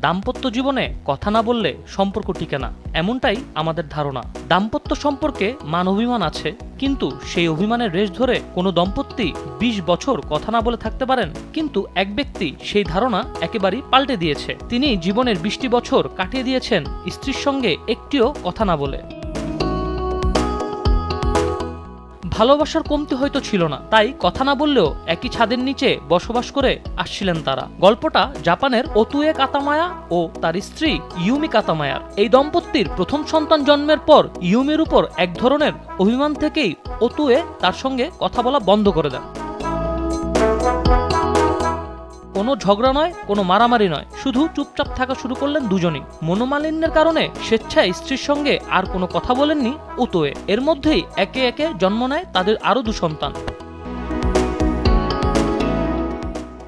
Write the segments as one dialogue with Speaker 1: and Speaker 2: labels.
Speaker 1: দাম্পত্য জীবনে কথা না বললে সম্পর্ক টিকে না, এমনটাই আমাদের ধারণা। দাম্পত্য সম্পর্কে মান অভিমান আছে, কিন্তু সেই অভিমানের রেশ ধরে কোনো দম্পতি 20 বছর কথা না বলে থাকতে পারেন। কিন্তু এক ব্যক্তি সেই ধারণা একেবারেই পাল্টে দিয়েছে। তিনি জীবনের 20টি বছর কাটিয়ে দিয়েছেন স্ত্রীর সঙ্গে একটিও কথা না বলে। ভালোবাসার কমতি হয়তো ছিল না, তাই কথা না বললেও একই ছাদের নিচে বসবাস করে আসছিলেন তারা। গল্পটা জাপানের ওতুয়ে কাতামায়া ও তার স্ত্রী ইউমি কাতামায়ার। এই দম্পতির প্রথম সন্তান জন্মের পর ইউমির উপর এক ধরনের অভিমান থেকেই ওতুয়ে তার সঙ্গে কথা বলা বন্ধ করে দেন। কোনো ঝগড়া নয়, কোনো মারামারি নয়, শুধু চুপচাপ থাকা শুরু করলেন দুজনই। মনোমালিন্যের কারণে স্বেচ্ছায় স্ত্রীর সঙ্গে আর কোনো কথা বলেননি ওতুয়ে। এর মধ্যেই একে একে জন্ম নেয় তাদের আরও 2 সন্তান।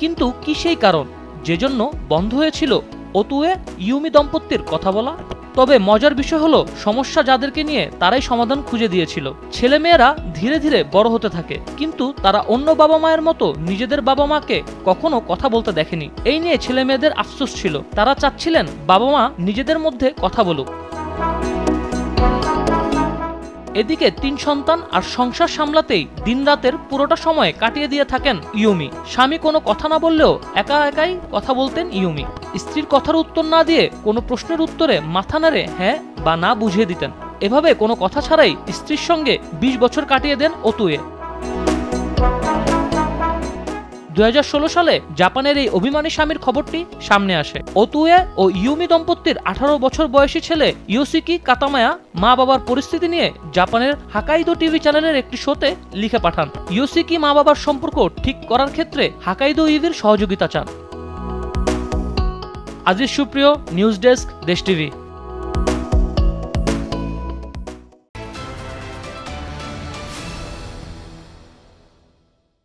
Speaker 1: কিন্তু কি সেই কারণ যে জন্য বন্ধ হয়েছিল ওতুয়ে ইউমি দম্পতির কথা বলা? তবে মজার বিষয় হলো, সমস্যা যাদেরকে নিয়ে তারাই সমাধান খুঁজে দিয়েছিল। ছেলেমেয়েরা ধীরে ধীরে বড় হতে থাকে, কিন্তু তারা অন্য বাবা মায়ের মতো নিজেদের বাবা মাকে কখনো কথা বলতে দেখেনি। এই নিয়ে ছেলেমেয়েদের আফসোস ছিল। তারা চাচ্ছিলেন বাবা মা নিজেদের মধ্যে কথা বলুক। এদিকে 3 সন্তান আর সংসার সামলাতেই দিনরাতের পুরোটা সময় কাটিয়ে দিয়ে থাকেন ইউমি। স্বামী কোনো কথা না বললেও একা একাই কথা বলতেন ইউমি। স্ত্রীর কথার উত্তর না দিয়ে কোনো প্রশ্নের উত্তরে মাথা নাড়ে হ্যাঁ বা না বুঝিয়ে দিতেন। এভাবে কোনো কথা ছাড়াই স্ত্রীর সঙ্গে 20 বছর কাটিয়ে দেন ওতুয়ে। 2016 সালে জাপানের এই অভিমানী স্বামীর খবরটি সামনে আসে। ওতুয়ে ও ইউমি দম্পতির 18 বছর বয়সী ছেলে ইয়োশিকি কাতামায়া মা বাবার পরিস্থিতি নিয়ে জাপানের হাকাইদো টিভি চ্যানেলের একটি শোতে লিখে পাঠান। ইয়োশিকি মা বাবার সম্পর্ক ঠিক করার ক্ষেত্রে হাকাইদো ইভির সহযোগিতা চান। আজিজ সুপ্রিয়, নিউজ ডেস্ক, দেশ টিভি।